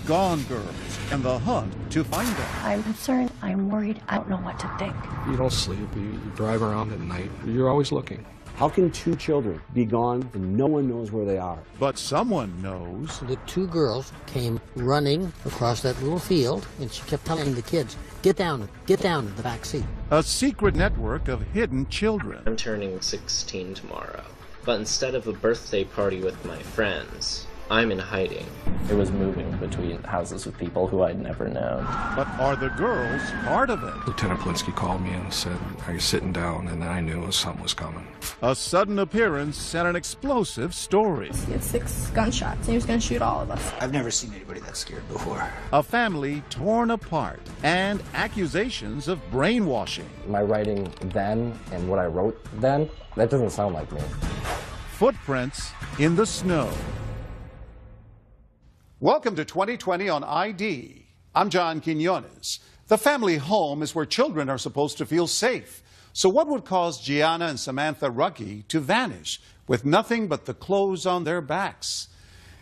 Gone girls and the hunt to find them. I'm concerned. I'm worried. I don't know what to think. You don't sleep. You drive around at night. You're always looking. How can two children be gone and no one knows where they are? But someone knows. The two girls came running across that little field, and she kept telling the kids, get down in the back seat. A secret network of hidden children. I'm turning 16 tomorrow, but instead of a birthday party with my friends, I'm in hiding. It was moving between houses with people who I'd never known. But are the girls part of it? Lieutenant Plinsky called me and said, are you sitting down? And I knew something was coming. A sudden appearance and an explosive story. He had 6 gunshots, and he was going to shoot all of us. I've never seen anybody that scared before. A family torn apart and accusations of brainwashing. My writing then and what I wrote then, that doesn't sound like me. Footprints in the snow. Welcome to 2020 on ID. I'm John Quinones. The family home is where children are supposed to feel safe. So what would cause Gianna and Samantha Ruckey to vanish with nothing but the clothes on their backs?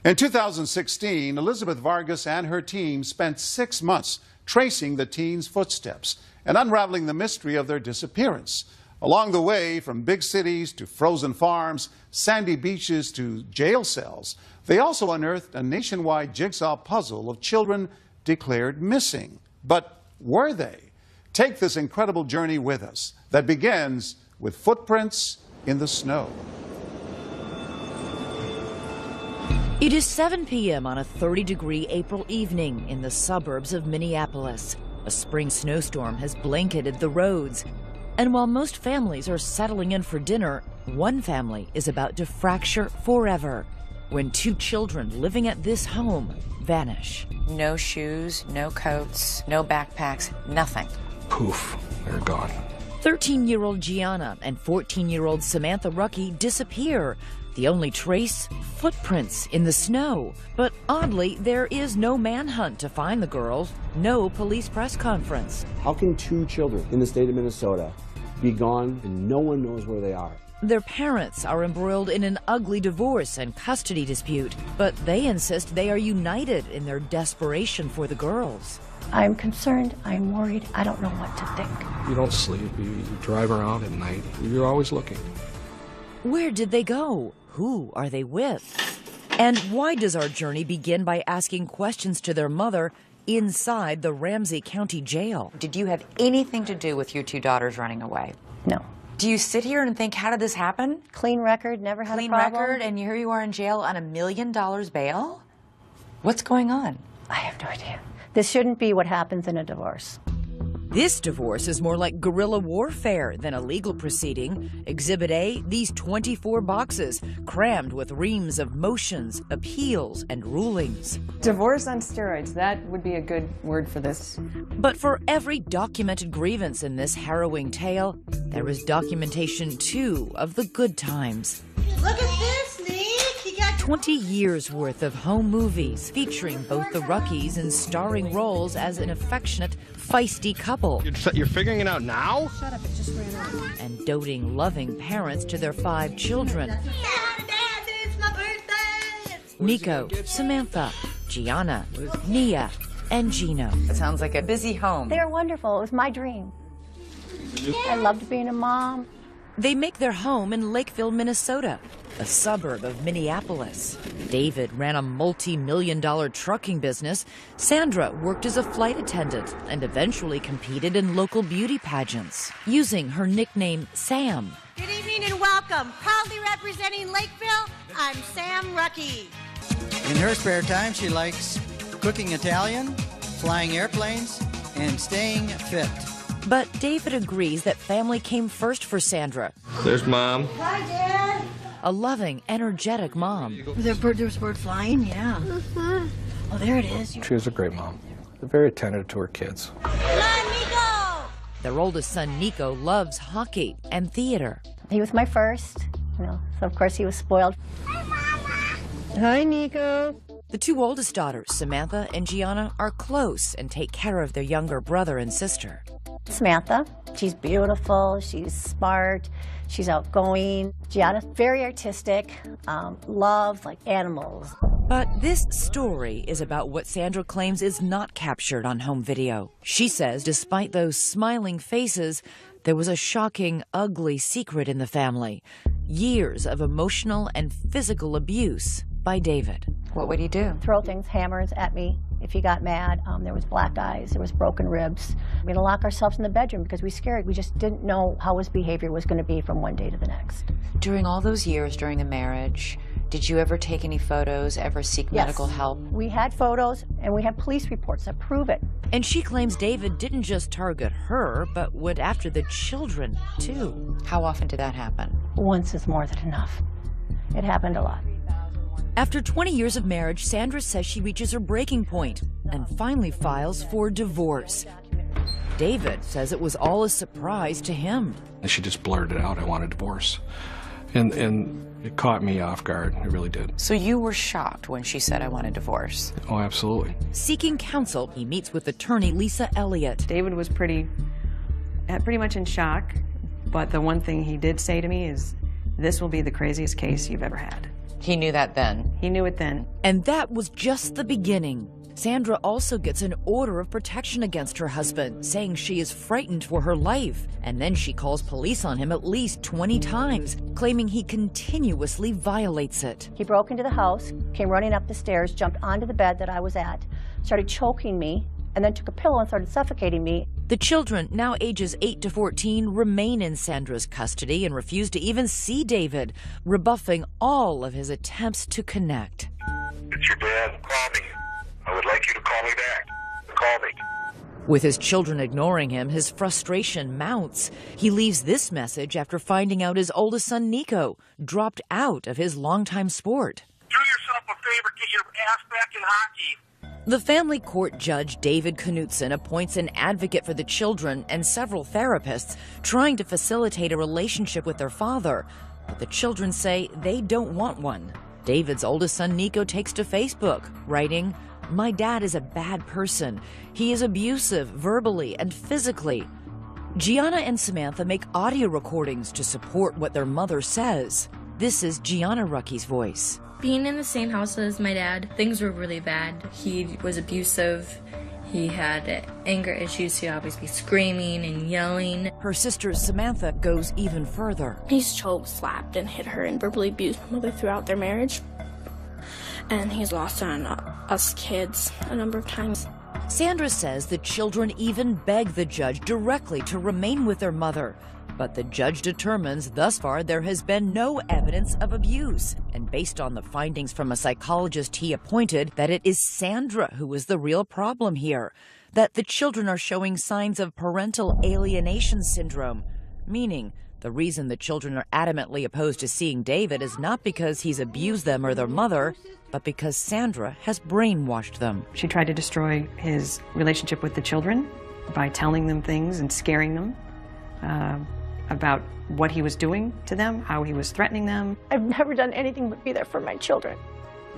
In 2016, Elizabeth Vargas and her team spent 6 months tracing the teens' footsteps and unraveling the mystery of their disappearance. Along the way, from big cities to frozen farms, sandy beaches to jail cells, they also unearthed a nationwide jigsaw puzzle of children declared missing. But were they? Take this incredible journey with us that begins with footprints in the snow. It is 7 p.m. on a 30-degree April evening in the suburbs of Minneapolis. A spring snowstorm has blanketed the roads. And while most families are settling in for dinner, one family is about to fracture forever when 2 children living at this home vanish. No shoes, no coats, no backpacks, nothing. Poof, they're gone. 13-year-old Gianna and 14-year-old Samantha Ruckey disappear. The only trace? Footprints in the snow. But oddly, there is no manhunt to find the girls, no police press conference. How can two children in the state of Minnesota be gone and no one knows where they are? Their parents are embroiled in an ugly divorce and custody dispute, but they insist they are united in their desperation for the girls. I'm concerned. I'm worried. I don't know what to think. You don't sleep. You drive around at night. You're always looking. Where did they go? Who are they with? And why does our journey begin by asking questions to their mother inside the Ramsey County Jail? Did you have anything to do with your 2 daughters running away? No. Do you sit here and think, how did this happen? Clean record, never had a Clean problem. record, and here you are in jail on $1 million bail? What's going on? I have no idea. This shouldn't be what happens in a divorce. This divorce is more like guerrilla warfare than a legal proceeding. Exhibit A, these 24 boxes crammed with reams of motions, appeals, and rulings. Divorce on steroids, that would be a good word for this. But for every documented grievance in this harrowing tale, there is documentation too of the good times. Look at this, Nick! You got 20 years worth of home movies featuring both the Ruckeys in starring roles as an affectionate, feisty couple. You're figuring it out now? Shut up, it just ran out. And doting, loving parents to their 5 children. Dad, it's my birthday! Nico, Samantha, Gianna, Nia, and Gino. It sounds like a busy home. They're wonderful. It was my dream. I loved being a mom. They make their home in Lakeville, Minnesota, a suburb of Minneapolis. David ran a multi-million-dollar trucking business. Sandra worked as a flight attendant and eventually competed in local beauty pageants, using her nickname Sam. Good evening and welcome. Proudly representing Lakeville, I'm Sam Ruckey. In her spare time, she likes cooking Italian, flying airplanes, and staying fit. But David agrees that family came first for Sandra. There's Mom. Hi, Dad. A loving, energetic mom. There was a bird flying, yeah. Oh, there it is. She was a great mom. Very attentive to her kids. Come on, Nico. Their oldest son, Nico, loves hockey and theater. He was my first, so of course he was spoiled. Hi, Nico. The 2 oldest daughters, Samantha and Gianna, are close and take care of their younger brother and sister. Samantha, she's beautiful, she's smart, she's outgoing. Gianna's very artistic, loves like animals. But this story is about what Sandra claims is not captured on home video. She says despite those smiling faces, there was a shocking, ugly secret in the family. Years of emotional and physical abuse by David. What would he do? Throw things, hammers at me if he got mad. There was black eyes, there was broken ribs. We're gonna lock ourselves in the bedroom because we scared. We just didn't know how his behavior was gonna be from one day to the next. During all those years during the marriage, did you ever take any photos, ever seek medical help? We had photos and we had police reports that prove it. And she claims David didn't just target her, but went after the children, too. How often did that happen? Once is more than enough. It happened a lot. After 20 years of marriage, Sandra says she reaches her breaking point and finally files for divorce. David says it was all a surprise to him. And she just blurted out, I want a divorce. And it caught me off guard. It really did. So you were shocked when she said, I want a divorce? Oh, absolutely. Seeking counsel, he meets with attorney Lisa Elliott. David was pretty much in shock, but the one thing he did say to me is, this will be the craziest case you've ever had. He knew that then? He knew it then. And that was just the beginning. Sandra also gets an order of protection against her husband, saying she is frightened for her life. And then she calls police on him at least 20 times, claiming he continuously violates it. He broke into the house, came running up the stairs, jumped onto the bed that I was at, started choking me, and then took a pillow and started suffocating me. The children, now ages 8 to 14, remain in Sandra's custody and refuse to even see David, rebuffing all of his attempts to connect. It's your dad. Call me. I would like you to call me back. Call me. With his children ignoring him, his frustration mounts. He leaves this message after finding out his oldest son, Nico, dropped out of his longtime sport. Do yourself a favor, get your ass back in hockey. The family court judge, David Knutson, appoints an advocate for the children and several therapists trying to facilitate a relationship with their father. But the children say they don't want one. David's oldest son, Nico, takes to Facebook, writing, "My dad is a bad person. He is abusive verbally and physically." Gianna and Samantha make audio recordings to support what their mother says. This is Gianna Rucky's voice. Being in the same house as my dad, things were really bad. He was abusive. He had anger issues. He'd always be screaming and yelling. Her sister Samantha goes even further. He's choked, slapped, and hit her and verbally abused my mother throughout their marriage. And he's lost on us kids a number of times. Sandra says the children even beg the judge directly to remain with their mother. But the judge determines thus far there has been no evidence of abuse. And based on the findings from a psychologist he appointed, that it is Sandra who is the real problem here. That the children are showing signs of parental alienation syndrome, meaning the reason the children are adamantly opposed to seeing David is not because he's abused them or their mother, but because Sandra has brainwashed them. She tried to destroy his relationship with the children by telling them things and scaring them about what he was doing to them, how he was threatening them. I've never done anything but be there for my children.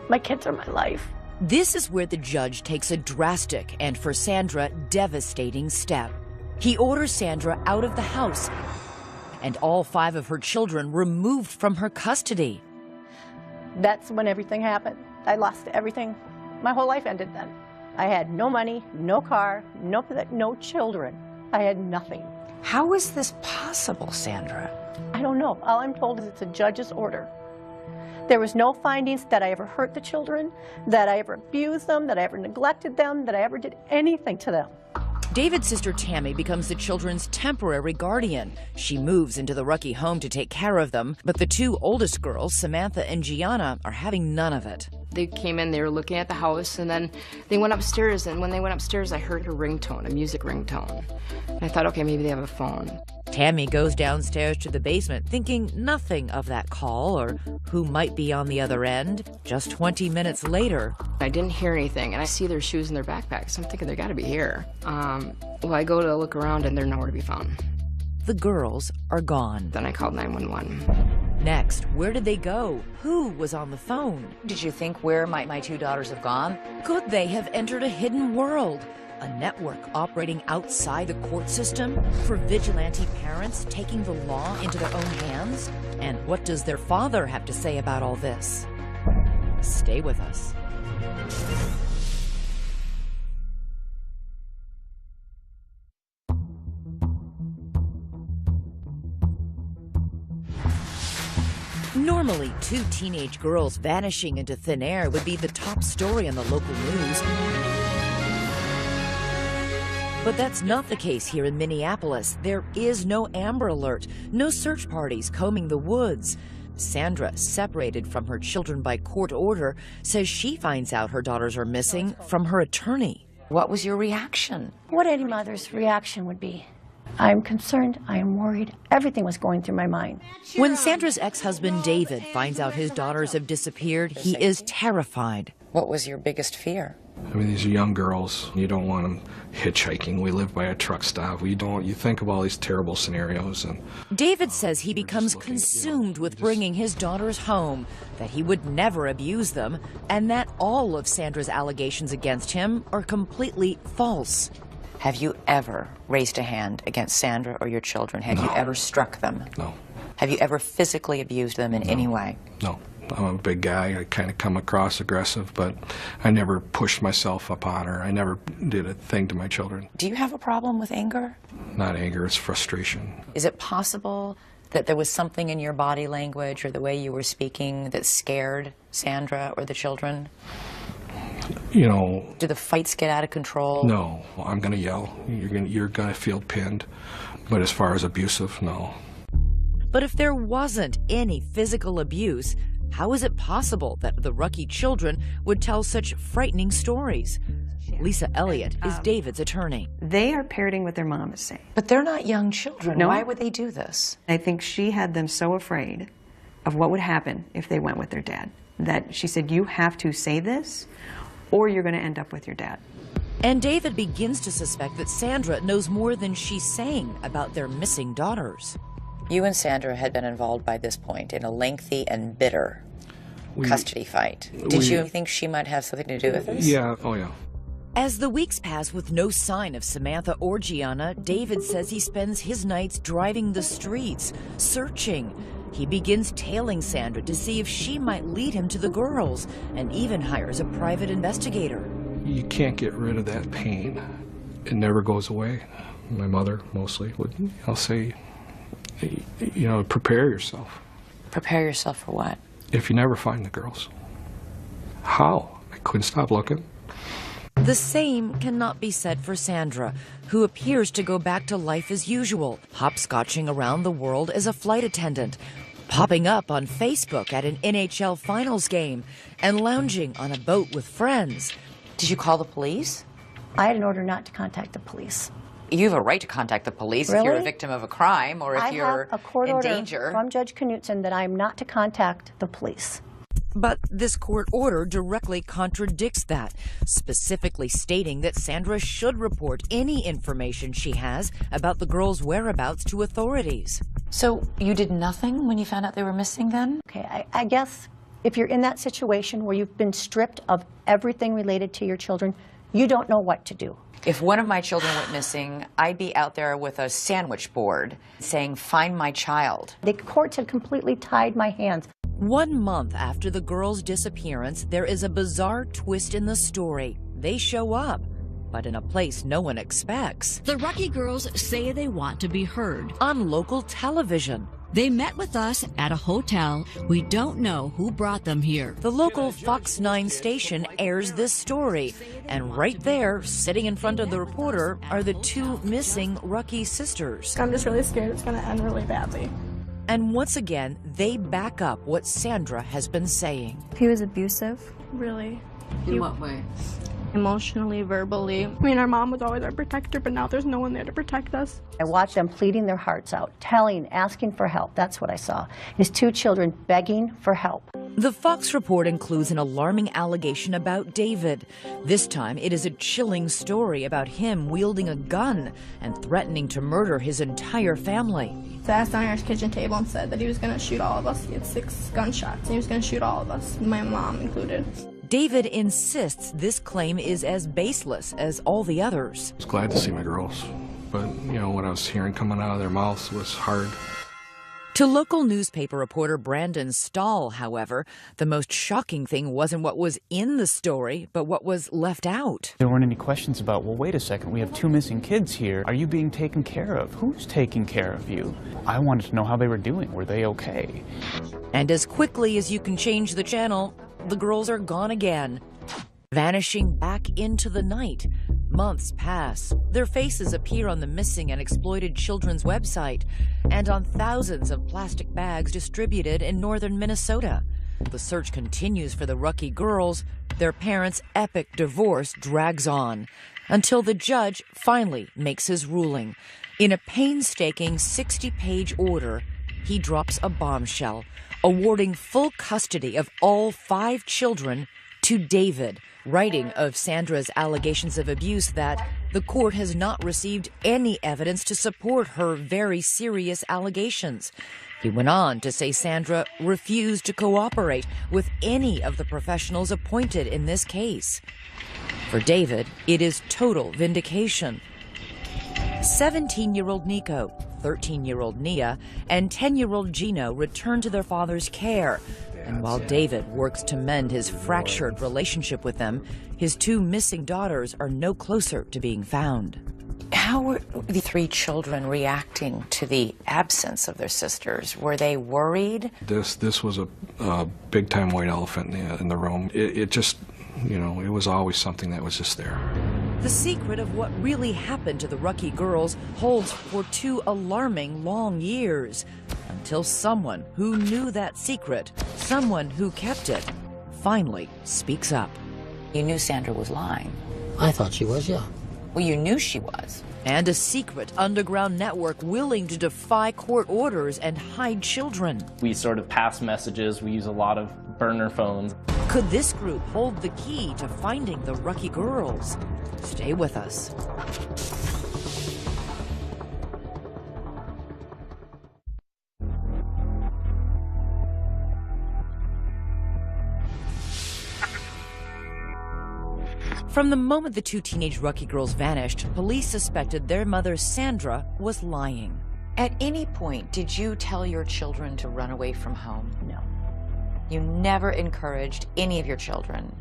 My kids are my life. This is where the judge takes a drastic and, for Sandra, devastating step. He orders Sandra out of the house and all 5 of her children removed from her custody. That's when everything happened. I lost everything. My whole life ended then. I had no money, no car, no children. I had nothing. How is this possible, Sandra? I don't know. All I'm told is it's a judge's order. There was no findings that I ever hurt the children, that I ever abused them, that I ever neglected them, that I ever did anything to them. David's sister Tammy becomes the children's temporary guardian. She moves into the Rucky home to take care of them, but the 2 oldest girls, Samantha and Gianna, are having none of it. They came in, they were looking at the house, and then they went upstairs, and when they went upstairs, I heard a ringtone, a music ringtone. And I thought, okay, maybe they have a phone. Tammy goes downstairs to the basement, thinking nothing of that call or who might be on the other end. Just 20 minutes later, I didn't hear anything, and I see their shoes in their backpacks. I'm thinking they gotta be here. Well, I go to look around, and they're nowhere to be found. The girls are gone. Then I called 911. Next, where did they go? Who was on the phone? Did you think, where might my 2 daughters have gone? Could they have entered a hidden world? A network operating outside the court system for vigilante parents taking the law into their own hands? And what does their father have to say about all this? Stay with us. Normally, 2 teenage girls vanishing into thin air would be the top story on the local news. But that's not the case here in Minneapolis. There is no Amber Alert, no search parties combing the woods. Sandra, separated from her children by court order, says she finds out her daughters are missing from her attorney. What was your reaction? What any mother's reaction would be. I'm concerned, I am worried, everything was going through my mind. When Sandra's ex-husband David finds out his daughters have disappeared, he is terrified. What was your biggest fear? I mean, these are young girls. You don't want them hitchhiking. We live by a truck stop. You think of all these terrible scenarios. And David says he becomes consumed with bringing his daughters home, that he would never abuse them, and that all of Sandra's allegations against him are completely false. Have you ever raised a hand against Sandra or your children? Have you ever struck them? No. Have you ever physically abused them in any way? No. I'm a big guy. I kind of come across aggressive, but I never pushed myself upon her. I never did a thing to my children. Do you have a problem with anger? Not anger, it's frustration. Is it possible that there was something in your body language or the way you were speaking that scared Sandra or the children? You know... Do the fights get out of control? No. I'm going to yell. You're going to feel pinned. But as far as abusive, no. But if there wasn't any physical abuse, how is it possible that the Rucky children would tell such frightening stories? Lisa Elliott is David's attorney. They are parroting what their mom is saying. But they're not young children. No. Why would they do this? I think she had them so afraid of what would happen if they went with their dad that she said, you have to say this or you're going to end up with your dad. And David begins to suspect that Sandra knows more than she's saying about their missing daughters. You and Sandra had been involved by this point in a lengthy and bitter custody fight. Did you think she might have something to do with this? Yeah, oh yeah. As the weeks pass with no sign of Samantha or Gianna, David says he spends his nights driving the streets, searching. He begins tailing Sandra to see if she might lead him to the girls, and even hires a private investigator. You can't get rid of that pain. It never goes away. My mother, mostly, would, I'll say, you know, prepare yourself. Prepare yourself for what? If you never find the girls. How? I couldn't stop looking. The same cannot be said for Sandra, who appears to go back to life as usual, hopscotching around the world as a flight attendant, popping up on Facebook at an NHL Finals game, and lounging on a boat with friends. Did you call the police? I had an order not to contact the police. You have a right to contact the police if you're a victim of a crime or if you're I have a court in order danger. from Judge Knutson that I am not to contact the police. But this court order directly contradicts that, specifically stating that Sandra should report any information she has about the girls' whereabouts to authorities. So you did nothing when you found out they were missing then? Okay, I guess if you're in that situation where you've been stripped of everything related to your children, you don't know what to do. If one of my children went missing, I'd be out there with a sandwich board saying, "Find my child." The courts had completely tied my hands. 1 month after the girls' disappearance, there is a bizarre twist in the story. They show up, but in a place no one expects. The Rucky girls say they want to be heard. On local television. They met with us at a hotel. We don't know who brought them here. The local Fox 9 station airs this story, and right there, sitting in front of the reporter, are the 2 missing Rucky sisters. I'm just really scared it's going to end really badly. And once again, they back up what Sandra has been saying. He was abusive. Really. In what way? Emotionally, verbally. I mean, our mom was always our protector, but now there's no one there to protect us. I watched them pleading their hearts out, asking for help. That's what I saw. His 2 children begging for help. The Fox report includes an alarming allegation about David. This time, it is a chilling story about him wielding a gun and threatening to murder his entire family. Sat down at our kitchen table and said that he was going to shoot all of us. He had 6 gunshots, and he was going to shoot all of us, my mom included. David insists this claim is as baseless as all the others. I was glad to see my girls, but, you know, what I was hearing coming out of their mouths was hard. To local newspaper reporter Brandon Stahl, however, the most shocking thing wasn't what was in the story, but what was left out. There weren't any questions about, well, wait a second, we have 2 missing kids here. Are you being taken care of? Who's taking care of you? I wanted to know how they were doing. Were they okay? And as quickly as you can change the channel, the girls are gone again, vanishing back into the night. Months pass. Their faces appear on the missing and exploited children's website and on thousands of plastic bags distributed in northern Minnesota. The search continues for the Rucky girls. Their parents' epic divorce drags on until the judge finally makes his ruling. In a painstaking 60-page order, he drops a bombshell, awarding full custody of all 5 children to David, writing of Sandra's allegations of abuse that the court has not received any evidence to support her very serious allegations. He went on to say Sandra refused to cooperate with any of the professionals appointed in this case. For David, it is total vindication. 17-year-old Nico, 13-year-old Nia, and 10-year-old Gino return to their father's care. And while David works to mend his fractured relationship with them, his 2 missing daughters are no closer to being found. How were the 3 children reacting to the absence of their sisters? Were they worried? This was a big-time white elephant in the room. It just, you know, it was always something that was just there. The secret of what really happened to the Rucky girls holds for 2 alarming long years, until someone who knew that secret, someone who kept it, finally speaks up. You knew Sandra was lying. I thought she was, yeah. Well, you knew she was. And a secret underground network willing to defy court orders and hide children. We sort of pass messages. We use a lot of burner phones. Could this group hold the key to finding the Rucky girls? Stay with us. From the moment the 2 teenage Rucky girls vanished, police suspected their mother, Sandra, was lying. At any point, did you tell your children to run away from home? No. You never encouraged any of your children?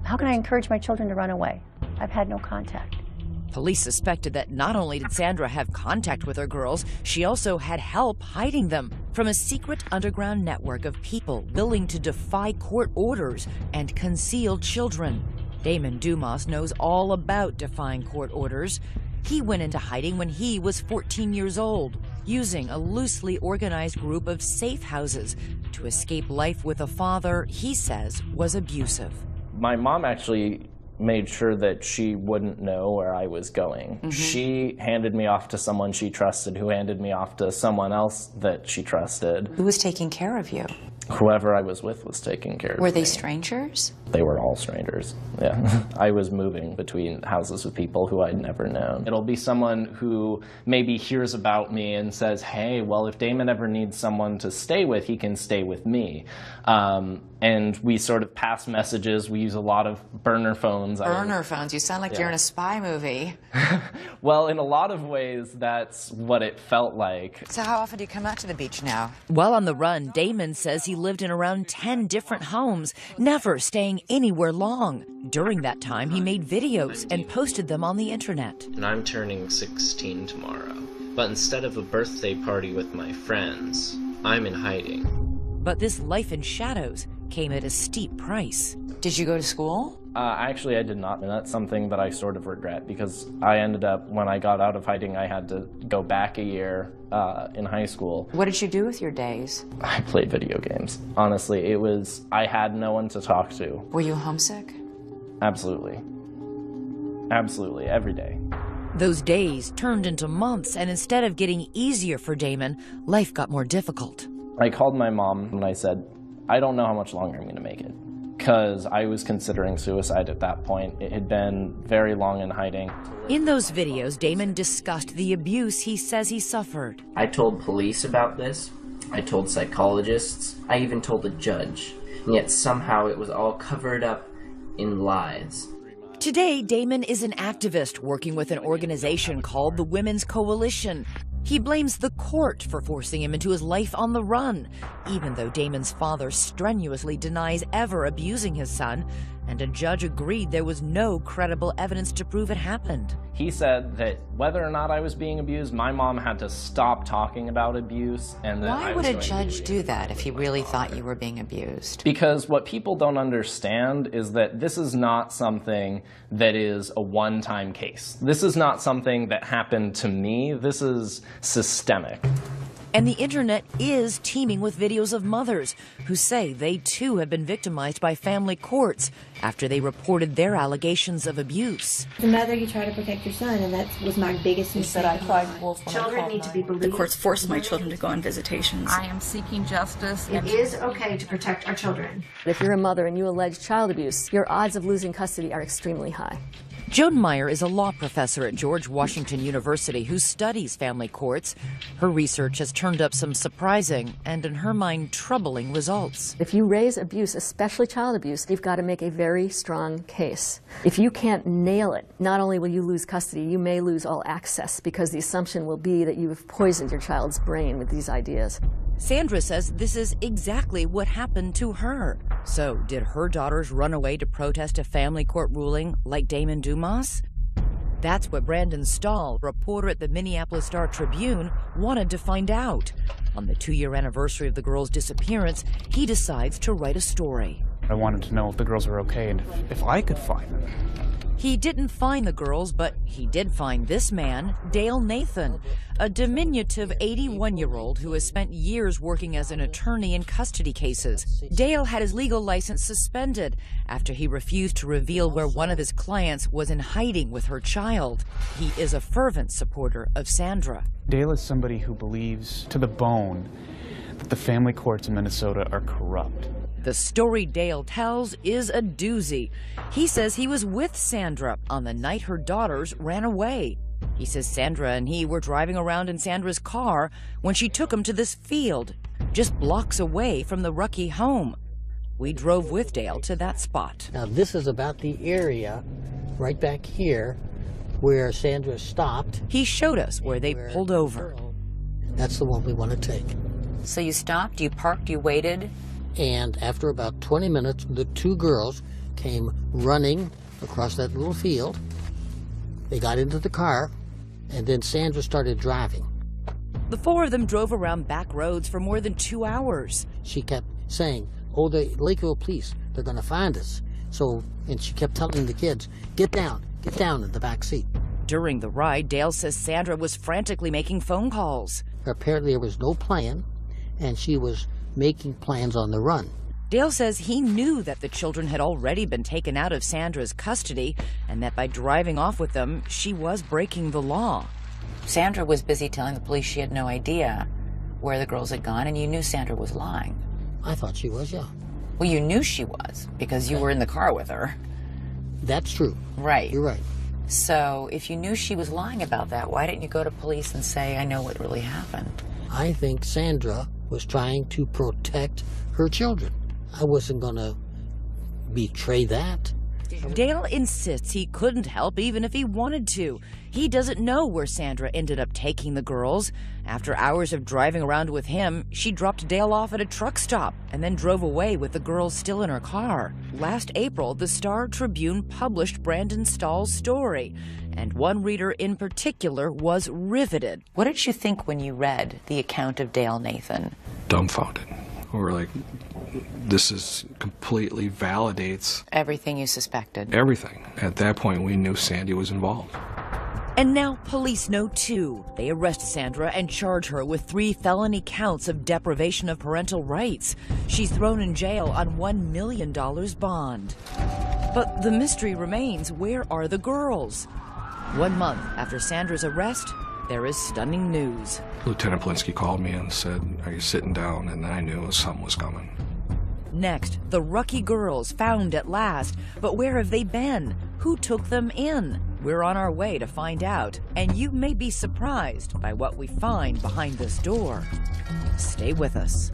How can I encourage my children to run away? I've had no contact. Police suspected that not only did Sandra have contact with her girls, she also had help hiding them from a secret underground network of people willing to defy court orders and conceal children. Damon Dumas knows all about defying court orders. He went into hiding when he was 14 years old, using a loosely organized group of safe houses to escape life with a father he says was abusive. My mom actually made sure that she wouldn't know where I was going. Mm-hmm. She handed me off to someone she trusted, who handed me off to someone else that she trusted. Who was taking care of you? Whoever I was with was taking care of me. Were they strangers? They were all strangers, yeah. I was moving between houses with people who I'd never known. It'll be someone who maybe hears about me and says, hey, well, if Damon ever needs someone to stay with, he can stay with me. And we sort of pass messages. We use a lot of burner phones. Burner phones? You sound like you're in a spy movie. Well, in a lot of ways, that's what it felt like. So how often do you come out to the beach now? While on the run, Damon says he lived in around 10 different homes, never staying anywhere long. During that time, he made videos and posted them on the internet. And I'm turning 16 tomorrow. But instead of a birthday party with my friends, I'm in hiding. But this life in shadows came at a steep price. Did you go to school? Actually, I did not, and that's something that I sort of regret, because I ended up, when I got out of hiding, I had to go back a year in high school. What did you do with your days? I played video games. Honestly, I had no one to talk to. Were you homesick? Absolutely. Absolutely, every day. Those days turned into months, and instead of getting easier for Damon, life got more difficult. I called my mom and I said, I don't know how much longer I'm going to make it. Because I was considering suicide at that point. It had been very long in hiding. In those videos, Damon discussed the abuse he says he suffered. I told police about this. I told psychologists. I even told a judge. And yet somehow it was all covered up in lies. Today, Damon is an activist working with an organization called the Women's Coalition. He blames the court for forcing him into his life on the run, even though Damon's father strenuously denies ever abusing his son, and a judge agreed there was no credible evidence to prove it happened. He said that whether or not I was being abused, my mom had to stop talking about abuse, and that Why would a judge do that if he really thought you were being abused? Because what people don't understand is that this is not something that is a one-time case. This is not something that happened to me. This is systemic. And the internet is teeming with videos of mothers who say they too have been victimized by family courts after they reported their allegations of abuse. As a mother, you try to protect your son, and that was my biggest mistake. I cried wolf when Children need to be believed. The courts forced my children to go on visitations. I am seeking justice. It is okay to protect our children. If you're a mother and you allege child abuse, your odds of losing custody are extremely high. Joan Meyer is a law professor at George Washington University who studies family courts. Her research has turned up some surprising and, in her mind, troubling results. If you raise abuse, especially child abuse, you've got to make a very strong case. If you can't nail it, not only will you lose custody, you may lose all access because the assumption will be that you have poisoned your child's brain with these ideas. Sandra says this is exactly what happened to her. So, did her daughters run away to protest a family court ruling like Damon Dumas? That's what Brandon Stahl, reporter at the Minneapolis Star-Tribune, wanted to find out. On the 2-year anniversary of the girls' disappearance, he decides to write a story. I wanted to know if the girls were okay and if I could find them. He didn't find the girls, but he did find this man, Dale Nathan, a diminutive 81-year-old who has spent years working as an attorney in custody cases. Dale had his legal license suspended after he refused to reveal where one of his clients was in hiding with her child. He is a fervent supporter of Sandra. Dale is somebody who believes to the bone that the family courts in Minnesota are corrupt. The story Dale tells is a doozy. He says he was with Sandra on the night her daughters ran away. He says Sandra and he were driving around in Sandra's car when she took him to this field, just blocks away from the Rucky home. We drove with Dale to that spot. Now this is about the area right back here where Sandra stopped. He showed us where they pulled over. That's the one we want to take. So you stopped, you parked, you waited? And after about 20 minutes, the 2 girls came running across that little field. They got into the car, and then Sandra started driving. The 4 of them drove around back roads for more than 2 hours. She kept saying, oh, the Lakeville police, they're going to find us. So, and she kept telling the kids, get down in the back seat. During the ride, Dale says Sandra was frantically making phone calls. Apparently there was no plan, and she was making plans on the run. Dale says he knew that the children had already been taken out of Sandra's custody and that by driving off with them, she was breaking the law. Sandra was busy telling the police she had no idea where the girls had gone, and you knew Sandra was lying. I thought she was, yeah. Well, you knew she was because you were in the car with her. That's true. Right. You're right. So if you knew she was lying about that, why didn't you go to police and say, I know what really happened? I think Sandra was trying to protect her children. I wasn't going to betray that. Dale insists he couldn't help even if he wanted to. He doesn't know where Sandra ended up taking the girls. After hours of driving around with him, she dropped Dale off at a truck stop and then drove away with the girls still in her car. Last April, the Star-Tribune published Brandon Stahl's story, and one reader in particular was riveted. What did you think when you read the account of Dale Nathan? Dumbfounded. Or like, this is completely validates everything you suspected. Everything. At that point, we knew Sandy was involved. And now police know too. They arrest Sandra and charge her with 3 felony counts of deprivation of parental rights. She's thrown in jail on $1 million bond. But the mystery remains, where are the girls? 1 month after Sandra's arrest, there is stunning news. Lieutenant Polinsky called me and said, are you sitting down? And I knew something was coming. Next, the Rucky girls found at last. But where have they been? Who took them in? We're on our way to find out. And you may be surprised by what we find behind this door. Stay with us.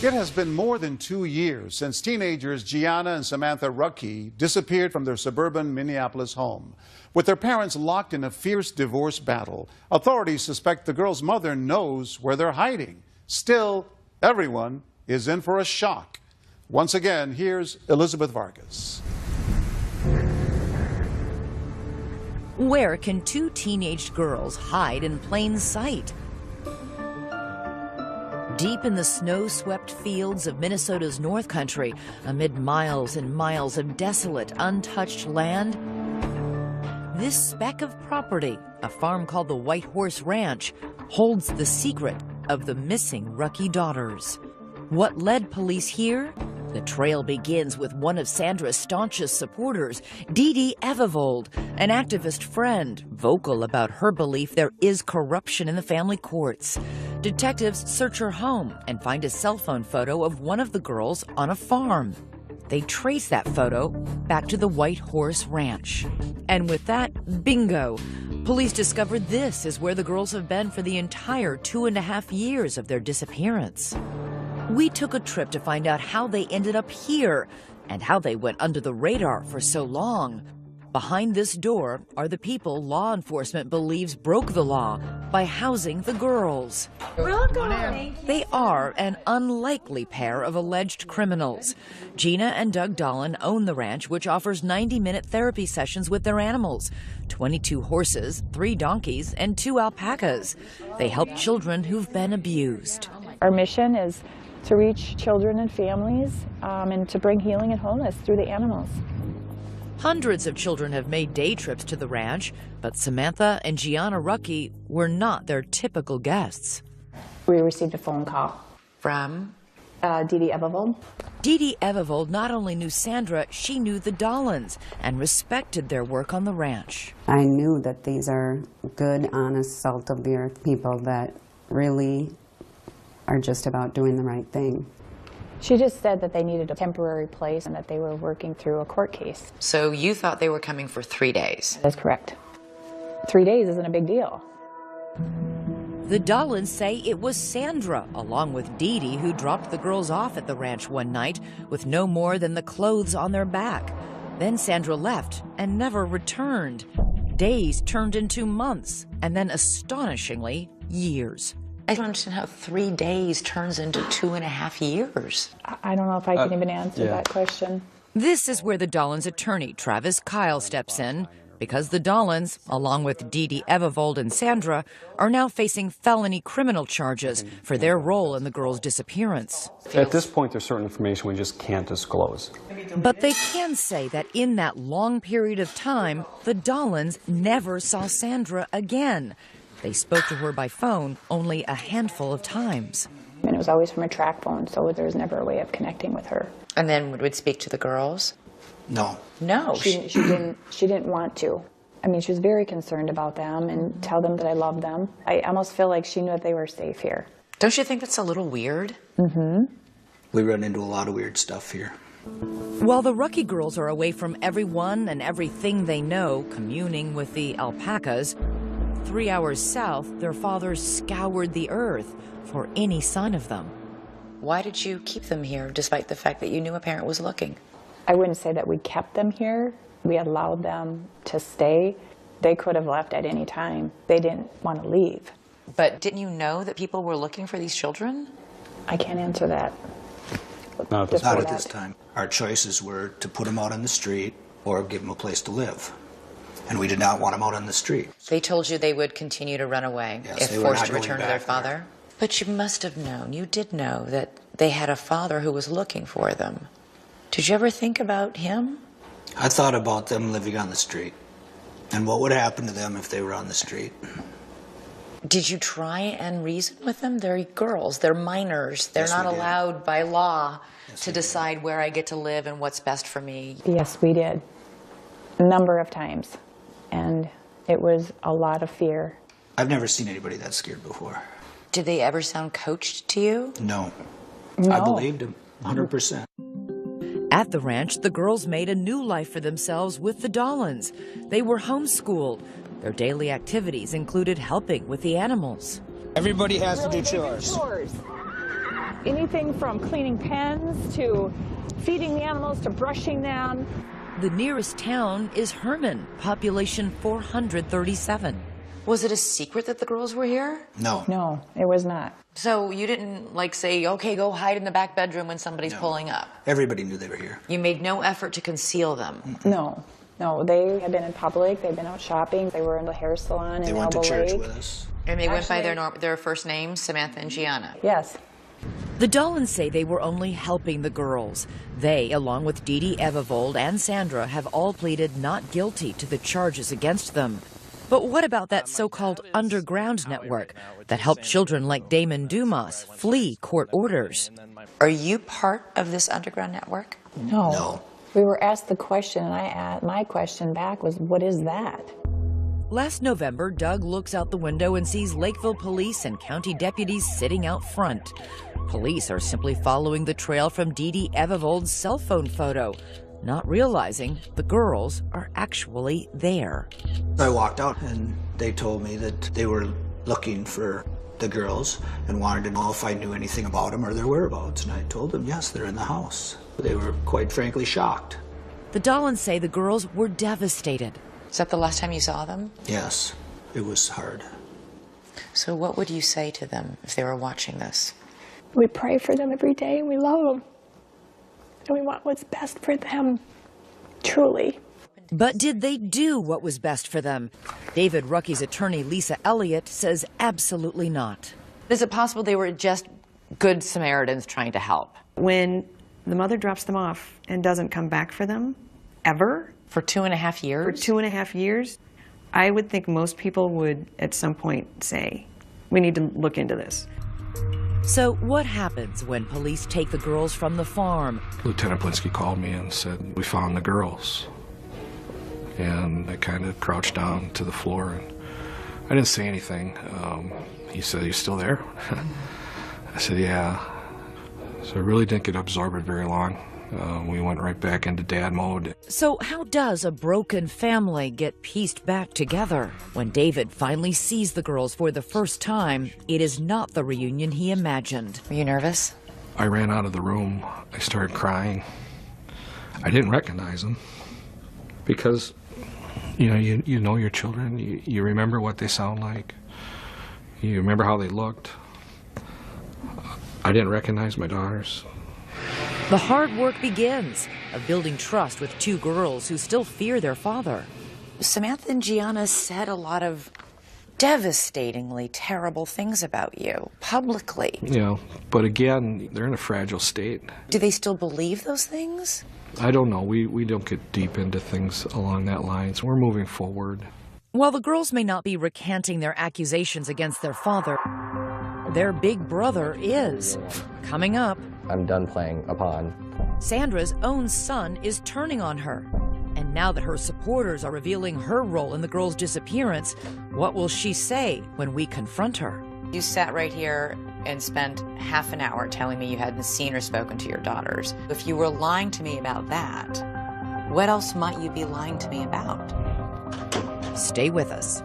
It has been more than 2 years since teenagers Gianna and Samantha Ruckey disappeared from their suburban Minneapolis home. With their parents locked in a fierce divorce battle, authorities suspect the girls' mother knows where they're hiding. Still, everyone is in for a shock. Once again, here's Elizabeth Vargas. Where can two teenage girls hide in plain sight? Deep in the snow-swept fields of Minnesota's North Country, amid miles and miles of desolate, untouched land, this speck of property, a farm called the White Horse Ranch, holds the secret of the missing Ruckey daughters. What led police here? The trail begins with one of Sandra's staunchest supporters, Dee Dee Evevold, an activist friend, vocal about her belief there is corruption in the family courts. Detectives search her home and find a cell phone photo of one of the girls on a farm. They trace that photo back to the White Horse Ranch. And with that, bingo! Police discovered this is where the girls have been for the entire 2.5 years of their disappearance. We took a trip to find out how they ended up here and how they went under the radar for so long. Behind this door are the people law enforcement believes broke the law by housing the girls. Welcome. They are an unlikely pair of alleged criminals. Gina and Doug Dolan own the ranch, which offers 90-minute therapy sessions with their animals, 22 horses, 3 donkeys, and 2 alpacas. They help children who've been abused. Our mission is to reach children and families and to bring healing and wholeness through the animals. Hundreds of children have made day trips to the ranch, but Samantha and Gianna Ruckey were not their typical guests. We received a phone call from Dee Dee Evevold. Dee Dee Evevold not only knew Sandra, she knew the Dolans and respected their work on the ranch. I knew that these are good, honest, salt-of-the-earth people that really are just about doing the right thing. She just said that they needed a temporary place and that they were working through a court case. So you thought they were coming for 3 days? That's correct. 3 days isn't a big deal. The Dolans say it was Sandra, along with Dee Dee, who dropped the girls off at the ranch one night with no more than the clothes on their back. Then Sandra left and never returned. Days turned into months, and then astonishingly, years. I don't understand how 3 days turns into 2.5 years. I don't know if I can even answer that question. This is where the Dolans' attorney, Travis Kyle, steps in, because the Dolans, along with Dee Dee Evevold and Sandra, are now facing felony criminal charges for their role in the girls' disappearance. At this point, there's certain information we just can't disclose. But they can say that in that long period of time, the Dolans never saw Sandra again. They spoke to her by phone only a handful of times. And it was always from a track phone, so there was never a way of connecting with her. And then would speak to the girls? No. No. She didn't want to. I mean, she was very concerned about them and tell them that I love them. I almost feel like she knew that they were safe here. Don't you think that's a little weird? Mm-hmm. We run into a lot of weird stuff here. While the Ruckey girls are away from everyone and everything they know, communing with the alpacas, 3 hours south, their fathers scoured the earth for any sign of them. Why did you keep them here, despite the fact that you knew a parent was looking? I wouldn't say that we kept them here. We allowed them to stay. They could have left at any time. They didn't want to leave. But didn't you know that people were looking for these children? I can't answer that. Not at this time. Our choices were to put them out on the street or give them a place to live. And we did not want them out on the street. They told you they would continue to run away if forced to return to their father? But you must have known, you did know, that they had a father who was looking for them. Did you ever think about him? I thought about them living on the street and what would happen to them if they were on the street. Did you try and reason with them? They're girls, they're minors. They're not allowed by law to decide where I get to live and what's best for me. Yes, we did. A number of times. And it was a lot of fear. I've never seen anybody that scared before. Did they ever sound coached to you? No. No. I believed him, 100%. At the ranch, the girls made a new life for themselves with the Dolans. They were homeschooled. Their daily activities included helping with the animals. Everybody has to do chores. Anything from cleaning pens to feeding the animals to brushing them. The nearest town is Herman, population 437. Was it a secret that the girls were here? No. No, it was not. So you didn't like say, okay, go hide in the back bedroom when somebody's pulling up? Everybody knew they were here. You made no effort to conceal them? No. No, they had been in public, they'd been out shopping, they were in the hair salon They in went Elbow to church Lake. with us. And they went by their first names, Samantha and Gianna? Yes. The Dollans say they were only helping the girls. They, along with Dee Dee Evevold and Sandra, have all pleaded not guilty to the charges against them. But what about that so-called underground network that helped children like Damon Dumas flee court orders? Are you part of this underground network? No. No. We were asked the question, and my question back was, what is that? Last November, Doug looks out the window and sees Lakeville police and county deputies sitting out front. Police are simply following the trail from Dee Dee Evevold's cell phone photo, not realizing the girls are actually there. I walked out and they told me that they were looking for the girls and wanted to know if I knew anything about them or their whereabouts. And I told them, yes, they're in the house. They were quite frankly shocked. The Dollans say the girls were devastated. Is that the last time you saw them? Yes, it was hard. So what would you say to them if they were watching this? We pray for them every day, and we love them. And we want what's best for them, truly. But did they do what was best for them? David Rucky's attorney, Lisa Elliott, says absolutely not. Is it possible they were just good Samaritans trying to help? When the mother drops them off and doesn't come back for them, ever? For 2.5 years? For 2.5 years, I would think most people would at some point say, we need to look into this. So what happens when police take the girls from the farm? Lieutenant Blinsky called me and said, we found the girls. And I kind of crouched down to the floor and I didn't say anything. He said, you still there? I said, yeah. So I really didn't get absorbed very long. We went right back into dad mode. So how does a broken family get pieced back together? When David finally sees the girls for the first time, it is not the reunion he imagined. Were you nervous? I ran out of the room. I started crying. I didn't recognize them because, you know your children. You remember what they sound like. You remember how they looked. I didn't recognize my daughters. The hard work begins of building trust with two girls who still fear their father. Samantha and Gianna said a lot of devastatingly terrible things about you, publicly. But again, they're in a fragile state. Do they still believe those things? I don't know. We don't get deep into things along that line, so we're moving forward. While the girls may not be recanting their accusations against their father, their big brother is. Coming up, I'm done playing a pawn. Sandra's own son is turning on her. And now that her supporters are revealing her role in the girl's disappearance, what will she say when we confront her? You sat right here and spent half an hour telling me you hadn't seen or spoken to your daughters. If you were lying to me about that, what else might you be lying to me about? Stay with us.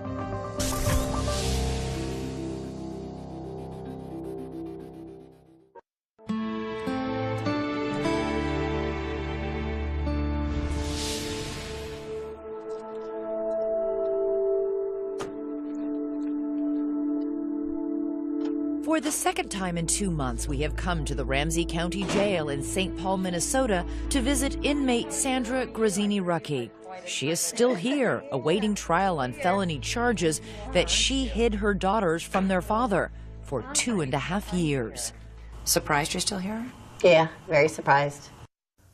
For the second time in 2 months, we have come to the Ramsey County Jail in St. Paul, Minnesota, to visit inmate Sandra Grazzini-Rucki. She is still here, awaiting trial on felony charges that she hid her daughters from their father for 2.5 years. Surprised you're still here? Yeah, very surprised.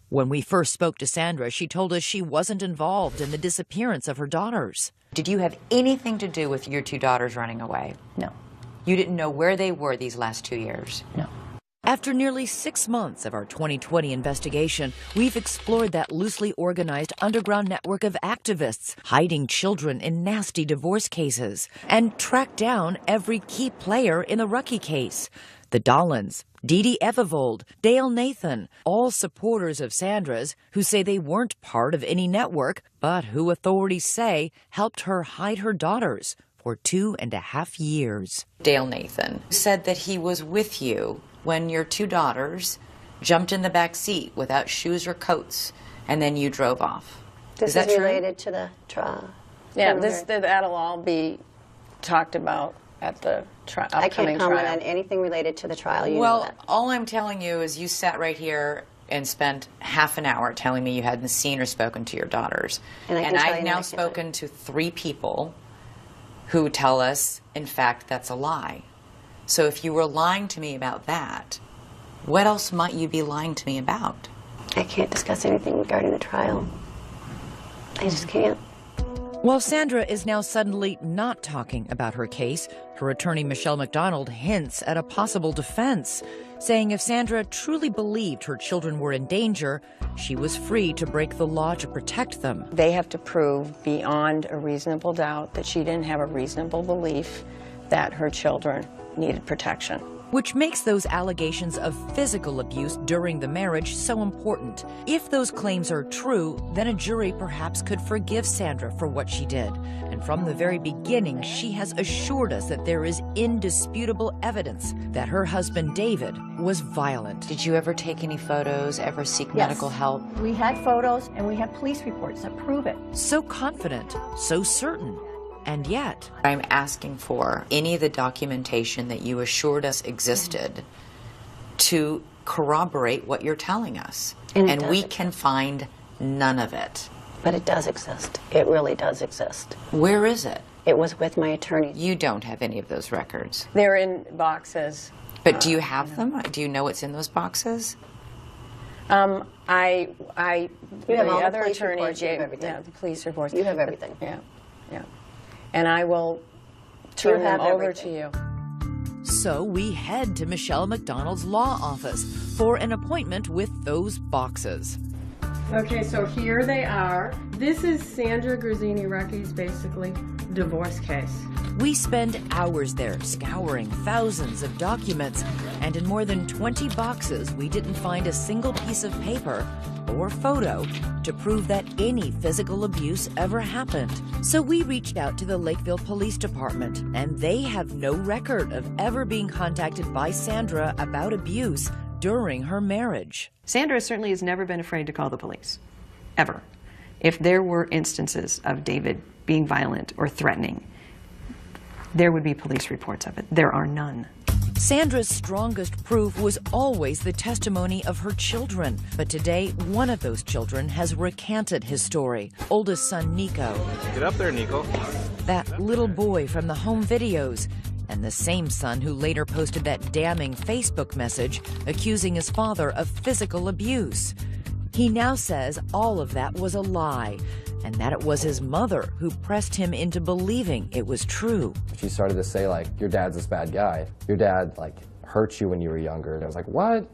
When we first spoke to Sandra, she told us she wasn't involved in the disappearance of her daughters. Did you have anything to do with your two daughters running away? No. You didn't know where they were these last 2 years? No. After nearly 6 months of our 2020 investigation, we've explored that loosely organized underground network of activists hiding children in nasty divorce cases and tracked down every key player in the Rucki case. The Dollans, Dee Dee Evevold, Dale Nathan, all supporters of Sandra's who say they weren't part of any network, but who authorities say helped her hide her daughters for 2.5 years. Dale Nathan said that he was with you when your two daughters jumped in the back seat without shoes or coats, and then you drove off. This is related to the trial. Yeah, that'll all be talked about at the upcoming trial. I can't comment on anything related to the trial. You know Well, that. all I'm telling you is you sat right here and spent half an hour telling me you hadn't seen or spoken to your daughters. And I can tell I've you now that I spoken to 3 people who tell us, in fact, that's a lie. So if you were lying to me about that, what else might you be lying to me about? I can't discuss anything regarding the trial. I just can't. While Sandra is now suddenly not talking about her case, her attorney Michelle McDonald hints at a possible defense, saying if Sandra truly believed her children were in danger, she was free to break the law to protect them. They have to prove beyond a reasonable doubt that she didn't have a reasonable belief that her children needed protection. Which makes those allegations of physical abuse during the marriage so important. If those claims are true, then a jury perhaps could forgive Sandra for what she did. And from the very beginning, she has assured us that there is indisputable evidence that her husband, David, was violent. Did you ever take any photos, ever seek medical help? We had photos and we have police reports that prove it. So confident, so certain. And yet, I'm asking for any of the documentation that you assured us existed to corroborate what you're telling us. And we can find none of it. But it does exist. It really does exist. Where is it? It was with my attorney. You don't have any of those records. They're in boxes. But do you have them? Do you know what's in those boxes? You have the all the other police attorney reports, you have gave everything. the police reports. You have everything. Yeah. And I will turn them over to you. So we head to Michelle McDonald's law office for an appointment with those boxes. Okay, so here they are. This is Sandra Grazzini-Rucky's basically divorce case. We spend hours there scouring thousands of documents, and in more than 20 boxes, we didn't find a single piece of paper or photo to prove that any physical abuse ever happened. So we reached out to the Lakeville Police Department, and they have no record of ever being contacted by Sandra about abuse during her marriage. Sandra certainly has never been afraid to call the police, ever. If there were instances of David being violent or threatening, there would be police reports of it. There are none. Sandra's strongest proof was always the testimony of her children. But today, one of those children has recanted his story. Oldest son, Nico. Get up there, Nico. That little boy from the home videos. And the same son who later posted that damning Facebook message accusing his father of physical abuse. He now says all of that was a lie, and that it was his mother who pressed him into believing it was true. She started to say, like, your dad's this bad guy. Your dad, like, hurt you when you were younger. And I was like, what?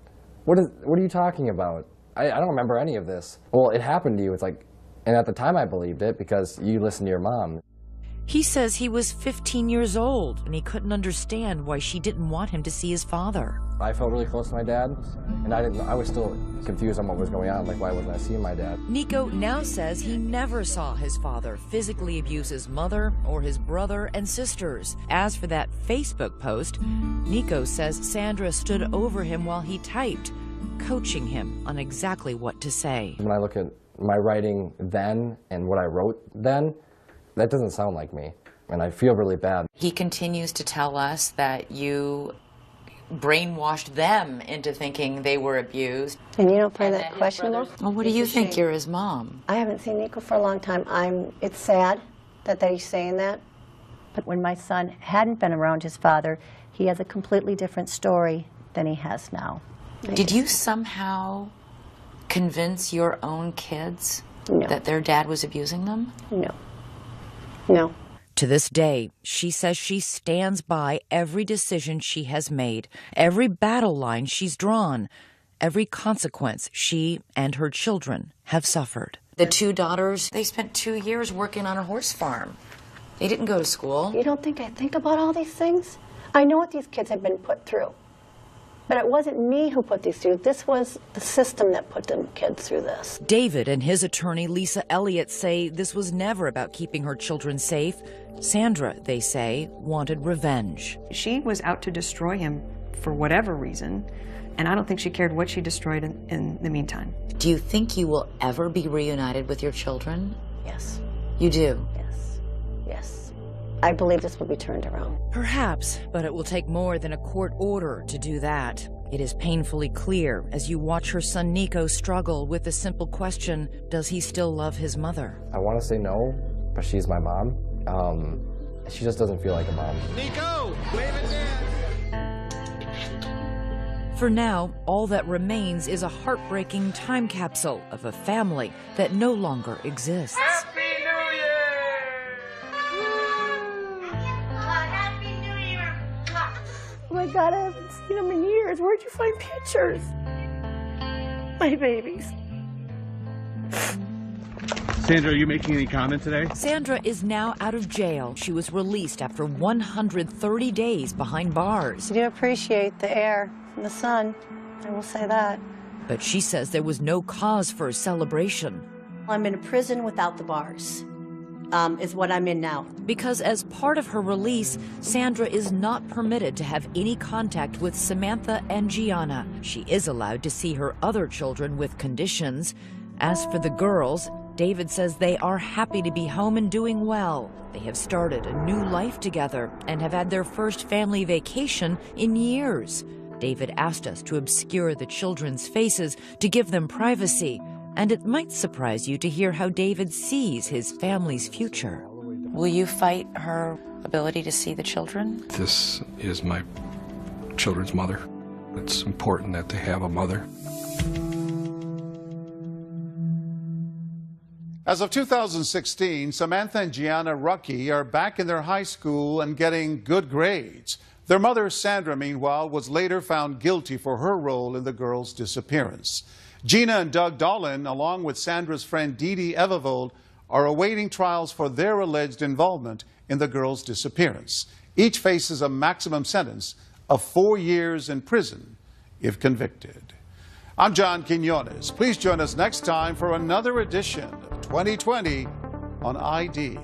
What are you talking about? I don't remember any of this. Well, it happened to you. It's like, and at the time I believed it because you listened to your mom. He says he was 15 years old and he couldn't understand why she didn't want him to see his father. I felt really close to my dad, and I was still confused on what was going on. Like, why wasn't I seeing my dad? Nico now says he never saw his father physically abuse his mother or his brother and sisters. As for that Facebook post, Nico says Sandra stood over him while he typed, coaching him on exactly what to say. When I look at my writing then and what I wrote then, that doesn't sound like me, and I feel really bad. He continues to tell us that you brainwashed them into thinking they were abused. And you don't find that questionable? Well, what do you think? You're his mom. I haven't seen Nico for a long time. It's sad that he's saying that. But when my son hadn't been around his father, he has a completely different story than he has now. Did you somehow convince your own kids that their dad was abusing them? No. No. To this day, she says she stands by every decision she has made, every battle line she's drawn, every consequence she and her children have suffered. The two daughters, they spent 2 years working on a horse farm. They didn't go to school. You don't think I think about all these things? I know what these kids have been put through. But it wasn't me who put these through. This was the system that put them kids through this. David and his attorney, Lisa Elliott, say this was never about keeping her children safe. Sandra, they say, wanted revenge. She was out to destroy him for whatever reason, and I don't think she cared what she destroyed in the meantime. Do you think you will ever be reunited with your children? Yes. You do? Yes. Yes. I believe this will be turned around. Perhaps, but it will take more than a court order to do that. It is painfully clear as you watch her son Nico struggle with the simple question, does he still love his mother? I want to say no, but she's my mom. She just doesn't feel like a mom. Nico, wave it down. For now, all that remains is a heartbreaking time capsule of a family that no longer exists. Happy New Year! Happy New Year! Oh my God, I haven't seen them in years. Where'd you find pictures? My babies. Sandra, are you making any comment today? Sandra is now out of jail. She was released after 130 days behind bars. I do appreciate the air and the sun. I will say that. But she says there was no cause for a celebration. I'm in a prison without the bars, is what I'm in now. Because as part of her release, Sandra is not permitted to have any contact with Samantha and Gianna. She is allowed to see her other children with conditions. As for the girls, David says they are happy to be home and doing well. They have started a new life together and have had their first family vacation in years. David asked us to obscure the children's faces to give them privacy, and it might surprise you to hear how David sees his family's future. Will you fight her ability to see the children? This is my children's mother. It's important that they have a mother. As of 2016, Samantha and Gianna Ruckey are back in their high school and getting good grades. Their mother, Sandra, meanwhile, was later found guilty for her role in the girls' disappearance. Gina and Doug Dolan, along with Sandra's friend Dee Dee Evervold, are awaiting trials for their alleged involvement in the girls' disappearance. Each faces a maximum sentence of 4 years in prison if convicted. I'm John Quinones. Please join us next time for another edition of 2020 on ID.